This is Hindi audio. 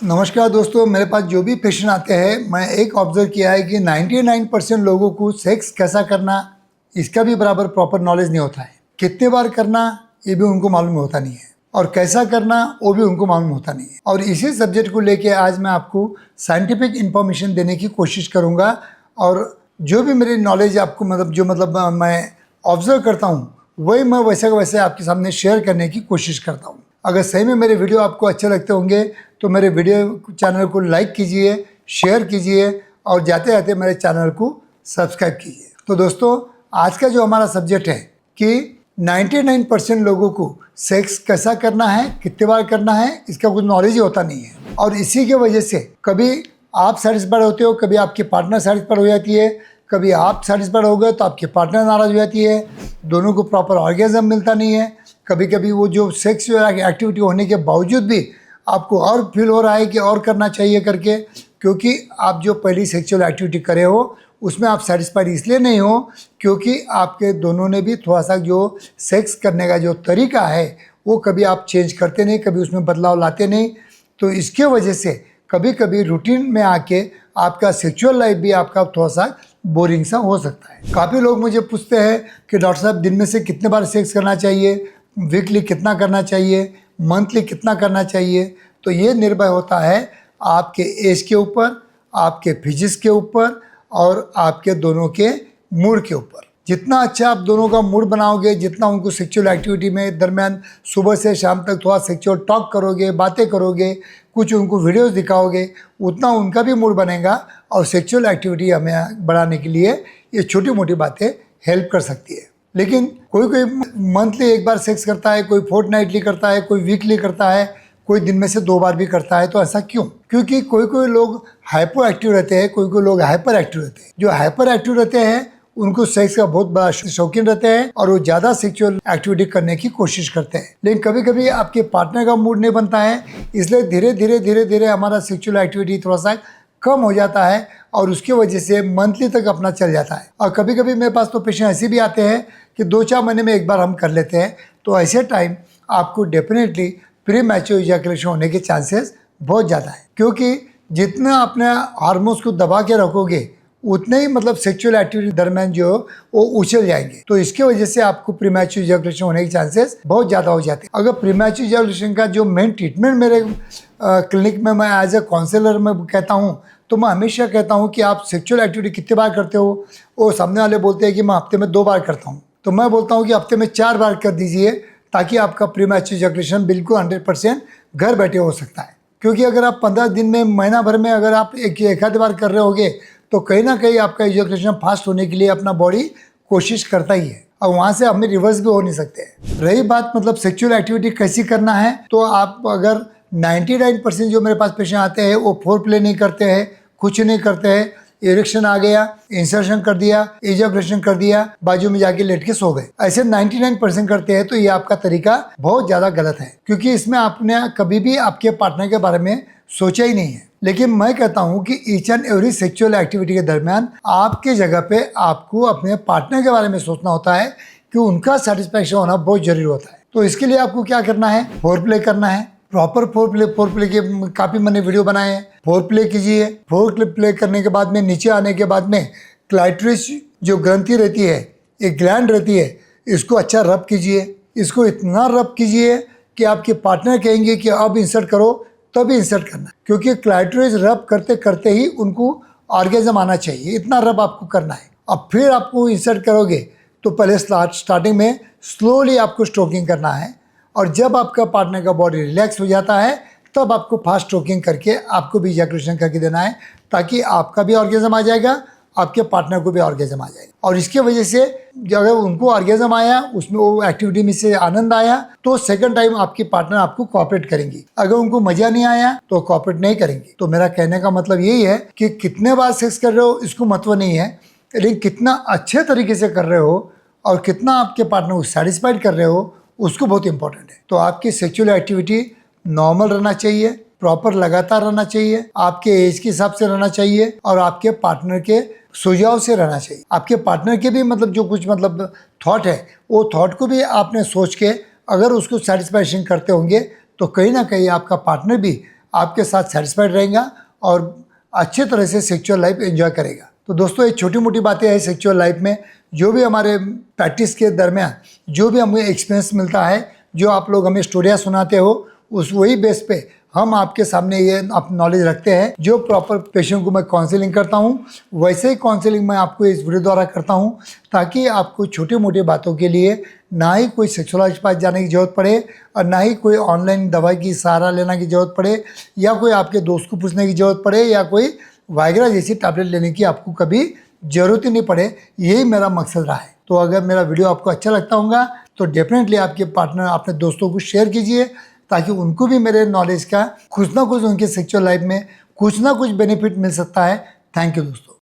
नमस्कार दोस्तों, मेरे पास जो भी पेशेंट आते हैं, मैं एक ऑब्जर्व किया है कि 99% लोगों को सेक्स कैसा करना इसका भी बराबर प्रॉपर नॉलेज नहीं होता है। कितने बार करना ये भी उनको मालूम होता नहीं है और कैसा करना वो भी उनको मालूम होता नहीं है। और इसी सब्जेक्ट को लेके आज मैं आपको साइंटिफिक इन्फॉर्मेशन देने की कोशिश करूँगा और जो भी मेरी नॉलेज आपको मैं ऑब्जर्व करता हूँ वही मैं वैसे वैसे आपके सामने शेयर करने की कोशिश करता हूँ। अगर सही में मेरे वीडियो आपको अच्छे लगते होंगे तो मेरे वीडियो चैनल को लाइक कीजिए, शेयर कीजिए और जाते जाते मेरे चैनल को सब्सक्राइब कीजिए। तो दोस्तों, आज का जो हमारा सब्जेक्ट है कि 99% लोगों को सेक्स कैसा करना है, कितने बार करना है, इसका कुछ नॉलेज ही होता नहीं है। और इसी की वजह से कभी आप सेटिस्फाइड होते हो, कभी आपकी पार्टनर सेटिस्फाइड हो जाती है, कभी आप सेटिस्फाइड हो गए तो आपके पार्टनर नाराज हो जाती है, दोनों को प्रॉपर ऑर्गेज़म मिलता नहीं है। कभी कभी वो जो सेक्स एक्टिविटी होने के बावजूद भी आपको और फील हो रहा है कि और करना चाहिए करके, क्योंकि आप जो पहली सेक्सुअल एक्टिविटी करे हो उसमें आप सेटिस्फाइड इसलिए नहीं हो क्योंकि आपके दोनों ने भी थोड़ा सा जो सेक्स करने का जो तरीका है वो कभी आप चेंज करते नहीं, कभी उसमें बदलाव लाते नहीं। तो इसके वजह से कभी कभी रूटीन में आके आपका सेक्सुअल लाइफ भी आपका थोड़ा सा बोरिंग सा हो सकता है। काफ़ी लोग मुझे पूछते हैं कि डॉक्टर साहब दिन में से कितने बार सेक्स करना चाहिए, वीकली कितना करना चाहिए, मंथली कितना करना चाहिए। तो ये निर्भर होता है आपके एज के ऊपर, आपके फिजिक्स के ऊपर और आपके दोनों के मूड के ऊपर। जितना अच्छा आप दोनों का मूड बनाओगे, जितना उनको सेक्सुअल एक्टिविटी में दरमियान सुबह से शाम तक थोड़ा सेक्सुअल टॉक करोगे, बातें करोगे, कुछ उनको वीडियोस दिखाओगे, उतना उनका भी मूड बनेगा और सेक्सुअल एक्टिविटी हमें बढ़ाने के लिए ये छोटी मोटी बातें हेल्प कर सकती है। लेकिन कोई कोई मंथली एक बार सेक्स करता है, कोई फोर्टनाइटली करता है, कोई वीकली करता है, कोई दिन में से 2 बार भी करता है। तो ऐसा क्यों? क्योंकि कोई कोई लोग हाइपर एक्टिव रहते हैं, कोई कोई लोग हाइपर एक्टिव रहते हैं। जो हाइपर एक्टिव रहते हैं उनको सेक्स का बहुत बड़ा शौकीन रहते हैं और वो ज़्यादा सेक्सुअल एक्टिविटी करने की कोशिश करते हैं। लेकिन कभी कभी आपके पार्टनर का मूड नहीं बनता है, इसलिए धीरे धीरे हमारा सेक्सुअल एक्टिविटी थोड़ा सा कम हो जाता है और उसकी वजह से मंथली तक अपना चल जाता है। और कभी कभी मेरे पास तो पेशेंट ऐसे भी आते हैं कि 2-4 महीने में एक बार हम कर लेते हैं। तो ऐसे टाइम आपको डेफिनेटली प्री मैच्योर इजैकुलेशन होने के चांसेस बहुत ज़्यादा है, क्योंकि जितना अपने हार्मोन्स को दबा के रखोगे उतने ही सेक्सुअल एक्टिविटी दरमियान जो वो उछल जाएंगे। तो इसके वजह से आपको प्रीमैच्योर इजैकुलेशन होने के चांसेस बहुत ज़्यादा हो जाते हैं। अगर प्रीमैच्योर इजैकुलेशन का जो मेन ट्रीटमेंट मेरे क्लिनिक में मैं एज ए काउंसलर में कहता हूँ, तो मैं हमेशा कहता हूँ कि आप सेक्सुअल एक्टिविटी कितने बार करते हो। वो सामने वाले बोलते हैं कि मैं हफ्ते में 2 बार करता हूँ, तो मैं बोलता हूँ कि हफ्ते में 4 बार कर दीजिए ताकि आपका प्रीमैच्योर इजैकुलेशन बिल्कुल 100% घर बैठे हो सकता है। क्योंकि अगर आप 15 दिन में, महीना भर में अगर आप एक आध बार कर रहे होगे तो कहीं ना कहीं आपका इजैकुलेशन फास्ट होने के लिए अपना बॉडी कोशिश करता ही है और वहाँ से हमें रिवर्स भी हो नहीं सकते। रही बात सेक्सुअल एक्टिविटी कैसी करना है, तो आप अगर 99% जो मेरे पास पेशेंट आते हैं वो फोर प्ले नहीं करते हैं, कुछ नहीं करते हैं, इरेक्शन आ गया, इंसर्शन कर दिया, इजैकुलेशन कर दिया, बाजू में जाके लेट के सो गए, ऐसे 99% करते हैं, तो ये आपका तरीका बहुत ज़्यादा गलत है। क्योंकि इसमें आपने कभी भी आपके पार्टनर के बारे में सोचा ही नहीं है। लेकिन मैं कहता हूं कि each and every sexual activity के दरमियान आपके जगह पे आपको अपने पार्टनर के बारे में सोचना होता है कि उनका सेटिस्फैक्शन होना बहुत जरूरी होता है। तो इसके लिए आपको क्या करना है, फोर प्ले करना है। प्रॉपर फोर प्ले के काफ़ी मैंने वीडियो बनाए हैं। फोर प्ले कीजिए। फोर प्ले करने के बाद में नीचे आने के बाद में क्लाइटरिस जो ग्रंथि रहती है, एक ग्लैंड रहती है, इसको अच्छा रब कीजिए। इसको इतना रब कीजिए कि आपके पार्टनर कहेंगे कि अब इंसर्ट करो, तभी इंसर्ट करना, क्योंकि क्लाइटरिस रब करते करते ही उनको ऑर्गेज़म आना चाहिए। इतना रब आपको करना है। अब फिर आपको इंसर्ट करोगे तो पहले स्टार्टिंग में स्लोली आपको स्ट्रोकिंग करना है और जब आपका पार्टनर का बॉडी रिलैक्स हो जाता है तब आपको फास्ट स्ट्रोकिंग करके आपको भी इजैकुलेशन करके देना है, ताकि आपका भी ऑर्गेज़म आ जाएगा, आपके पार्टनर को भी ऑर्गेज़म आ जाएगा। और इसके वजह से अगर उनको ऑर्गेज़म आया, उसमें वो एक्टिविटी में से आनंद आया, तो सेकंड टाइम आपकी पार्टनर आपको कोऑपरेट करेंगी। अगर उनको मजा नहीं आया तो कोऑपरेट नहीं करेंगी। तो मेरा कहने का मतलब यही है कि कितने बार सेक्स कर रहे हो इसको महत्व नहीं है, लेकिन कितना अच्छे तरीके से कर रहे हो और कितना आपके पार्टनर को सेटिस्फाइड कर रहे हो उसको बहुत इंपॉर्टेंट है। तो आपकी सेक्सुअल एक्टिविटी नॉर्मल रहना चाहिए, प्रॉपर लगातार रहना चाहिए, आपके एज के हिसाब से रहना चाहिए और आपके पार्टनर के सुझाव से रहना चाहिए। आपके पार्टनर के भी जो कुछ थॉट है, वो थॉट को भी आपने सोच के अगर उसको सेटिस्फैक्शन करते होंगे तो कहीं ना कहीं आपका पार्टनर भी आपके साथ सेटिस्फाइड रहेगा और अच्छे तरह से सेक्सुअल लाइफ एंजॉय करेगा। तो दोस्तों, ये छोटी मोटी बातें हैं सेक्सुअल लाइफ में, जो भी हमारे प्रैक्टिस के दरमियान जो भी हमें एक्सपीरियंस मिलता है, जो आप लोग हमें स्टोरियाँ सुनाते हो, उस वही बेस पे हम आपके सामने ये आप नॉलेज रखते हैं। जो प्रॉपर पेशेंट को मैं काउंसलिंग करता हूँ, वैसे ही काउंसलिंग मैं आपको इस वीडियो द्वारा करता हूँ, ताकि आपको छोटी मोटी बातों के लिए ना ही कोई सेक्सोलॉजिस्ट के पास जाने की ज़रूरत पड़े और ना ही कोई ऑनलाइन दवाई की सहारा लेने की ज़रूरत पड़े, या कोई आपके दोस्त को पूछने की ज़रूरत पड़े, या कोई वाइग्रा जैसी टैबलेट लेने की आपको कभी ज़रूरत ही नहीं पड़े। यही मेरा मकसद रहा है। तो अगर मेरा वीडियो आपको अच्छा लगता होगा तो डेफिनेटली आपके पार्टनर, अपने दोस्तों को शेयर कीजिए, ताकि उनको भी मेरे नॉलेज का कुछ ना कुछ, उनके सेक्सुअल लाइफ में कुछ ना कुछ बेनिफिट मिल सकता है। थैंक यू दोस्तों।